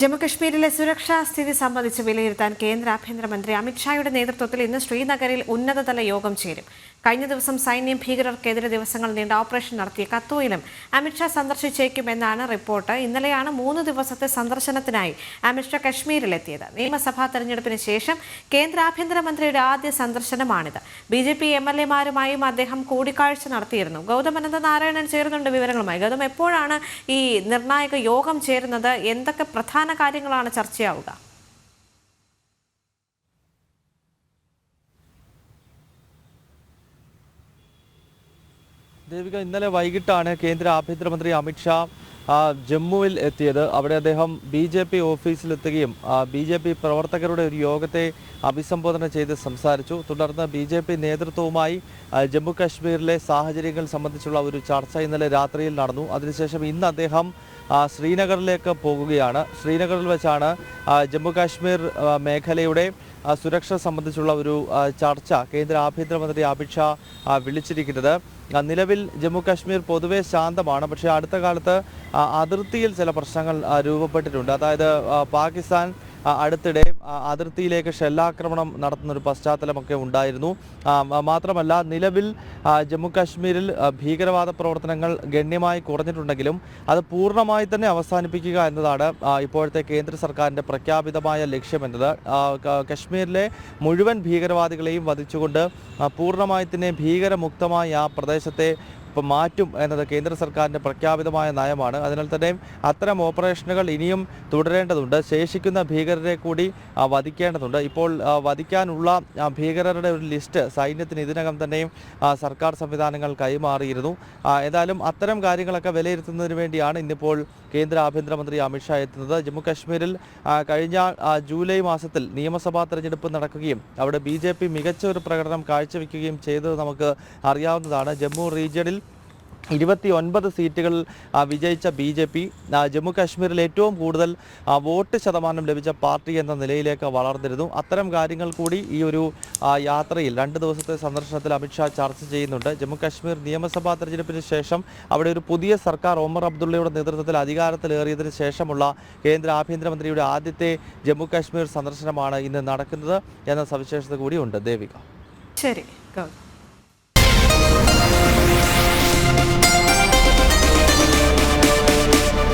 ജമ്മുകശ്മീരിലെ സുരക്ഷാ സ്ഥിതി സംബന്ധിച്ച് വിലയിരുത്താൻ കേന്ദ്ര ആഭ്യന്തരമന്ത്രി അമിത്ഷായുടെ നേതൃത്വത്തിൽ ഇന്ന് ശ്രീനഗറിൽ ഉന്നതതല യോഗം ചേരും. കഴിഞ്ഞ ദിവസം സൈന്യം ഭീകരർക്കെതിരെ ദിവസങ്ങൾ നീണ്ട ഓപ്പറേഷൻ നടത്തിയ കത്വയിലും അമിത്ഷാ സന്ദർശിച്ചേക്കുമെന്നാണ് റിപ്പോർട്ട്. ഇന്നലെയാണ് 3 ദിവസത്തെ സന്ദർശനത്തിനായി അമിത്ഷാ കശ്മീരിലെത്തിയത്. നിയമസഭാ തെരഞ്ഞെടുപ്പിന് ശേഷം കേന്ദ്ര ആഭ്യന്തരമന്ത്രിയുടെ ആദ്യ സന്ദർശനമാണിത്. BJP MLA-മാരുമായും അദ്ദേഹം കൂടിക്കാഴ്ച നടത്തിയിരുന്നു. ഗൗതം അനന്തനാരായണൻ ചേരുന്നുണ്ട് വിവരങ്ങളുമായി. ഗൗതം, എപ്പോഴാണ് ഈ നിർണായക യോഗം ചേരുന്നത്? എന്തൊക്കെ പ്രധാന കാര്യങ്ങളാണ് ചർച്ചയാവുക? ദേവിക, ഇന്നലെ വൈകിട്ടാണ് കേന്ദ്ര ആഭ്യന്തരമന്ത്രി അമിത്ഷാ ജമ്മുവിൽ എത്തിയത്. അവിടെ അദ്ദേഹം BJP ഓഫീസിലെത്തുകയും BJP പ്രവർത്തകരുടെ ഒരു യോഗത്തെ അഭിസംബോധന ചെയ്ത് സംസാരിച്ചു. തുടർന്ന് BJP നേതൃത്വവുമായി ജമ്മു കാശ്മീരിലെ സാഹചര്യങ്ങൾ സംബന്ധിച്ചുള്ള ഒരു ചർച്ച ഇന്നലെ രാത്രിയിൽ നടന്നു. അതിനുശേഷം ഇന്ന് അദ്ദേഹം ശ്രീനഗറിലേക്ക് പോകുകയാണ്. ശ്രീനഗറിൽ വെച്ചാണ് ജമ്മു കാശ്മീർ മേഖലയുടെ സുരക്ഷ സംബന്ധിച്ചുള്ള ഒരു ചർച്ച കേന്ദ്ര ആഭ്യന്തരമന്ത്രി അമിത്ഷാ വിളിച്ചിരിക്കുന്നത്. നിലവിൽ ജമ്മു കാശ്മീർ പൊതുവെ ശാന്തമാണ്. പക്ഷേ അടുത്ത കാലത്ത് അതിർത്തിയിൽ ചില പ്രശ്നങ്ങൾ രൂപപ്പെട്ടിട്ടുണ്ട്. അതായത് പാകിസ്ഥാൻ അടുത്തിടെ അതിർത്തിയിലേക്ക് ഷെല്ലാക്രമണം നടത്തുന്നൊരു പശ്ചാത്തലമൊക്കെ ഉണ്ടായിരുന്നു. മാത്രമല്ല, നിലവിൽ ജമ്മു കാശ്മീരിൽ ഭീകരവാദ പ്രവർത്തനങ്ങൾ ഗണ്യമായി കുറഞ്ഞിട്ടുണ്ടെങ്കിലും അത് പൂർണ്ണമായി തന്നെ അവസാനിപ്പിക്കുക എന്നതാണ് ഇപ്പോഴത്തെ കേന്ദ്ര സർക്കാരിൻ്റെ പ്രഖ്യാപിതമായ ലക്ഷ്യമെന്നത്. കശ്മീരിലെ മുഴുവൻ ഭീകരവാദികളെയും വധിച്ചുകൊണ്ട് പൂർണ്ണമായി തന്നെ ഭീകരമുക്തമായി ആ പ്രദേശത്തെ മാറ്റും എന്നത് കേന്ദ്ര സർക്കാരിൻ്റെ പ്രഖ്യാപിതമായ നയമാണ്. അതിനാൽ തന്നെ അത്തരം ഓപ്പറേഷനുകൾ ഇനിയും തുടരേണ്ടതുണ്ട്. ശേഷിക്കുന്ന ഭീകരരെ കൂടി വധിക്കേണ്ടതുണ്ട്. ഇപ്പോൾ വധിക്കാനുള്ള ഭീകരരുടെ ഒരു ലിസ്റ്റ് സൈന്യത്തിന് ഇതിനകം തന്നെയും സർക്കാർ സംവിധാനങ്ങൾ കൈമാറിയിരുന്നു. ഏതായാലും അത്തരം കാര്യങ്ങളൊക്കെ വിലയിരുത്തുന്നതിന് വേണ്ടിയാണ് ഇന്നിപ്പോൾ കേന്ദ്ര ആഭ്യന്തരമന്ത്രി അമിത്ഷാ എത്തുന്നത്. ജമ്മു കാശ്മീരിൽ കഴിഞ്ഞ ജൂലൈ മാസത്തിൽ നിയമസഭാ തെരഞ്ഞെടുപ്പ് നടക്കുകയും അവിടെ BJP മികച്ച ഒരു പ്രകടനം കാഴ്ചവെക്കുകയും ചെയ്തത് നമുക്ക് അറിയാവുന്നതാണ്. ജമ്മു റീജിയണിൽ 29 സീറ്റുകൾ വിജയിച്ച BJP ജമ്മു കാശ്മീരിൽ ഏറ്റവും കൂടുതൽ വോട്ട് ശതമാനം ലഭിച്ച പാർട്ടി എന്ന നിലയിലേക്ക് വളർന്നിരുന്നു. അത്തരം കാര്യങ്ങൾ കൂടി ഈ ഒരു യാത്രയിൽ 2 ദിവസത്തെ സന്ദർശനത്തിൽ അമിത്ഷാ ചർച്ച ചെയ്യുന്നുണ്ട്. ജമ്മു കാശ്മീർ നിയമസഭാ തെരഞ്ഞെടുപ്പിന് ശേഷം അവിടെ ഒരു പുതിയ സർക്കാർ ഒമർ അബ്ദുള്ളയുടെ നേതൃത്വത്തിൽ അധികാരത്തിലേറിയതിന് ശേഷമുള്ള കേന്ദ്ര ആഭ്യന്തരമന്ത്രിയുടെ ആദ്യത്തെ ജമ്മു കാശ്മീർ സന്ദർശനമാണ് ഇന്ന് നടക്കുന്നത് എന്ന സവിശേഷത കൂടിയുണ്ട്. ദേവിക. ശരി.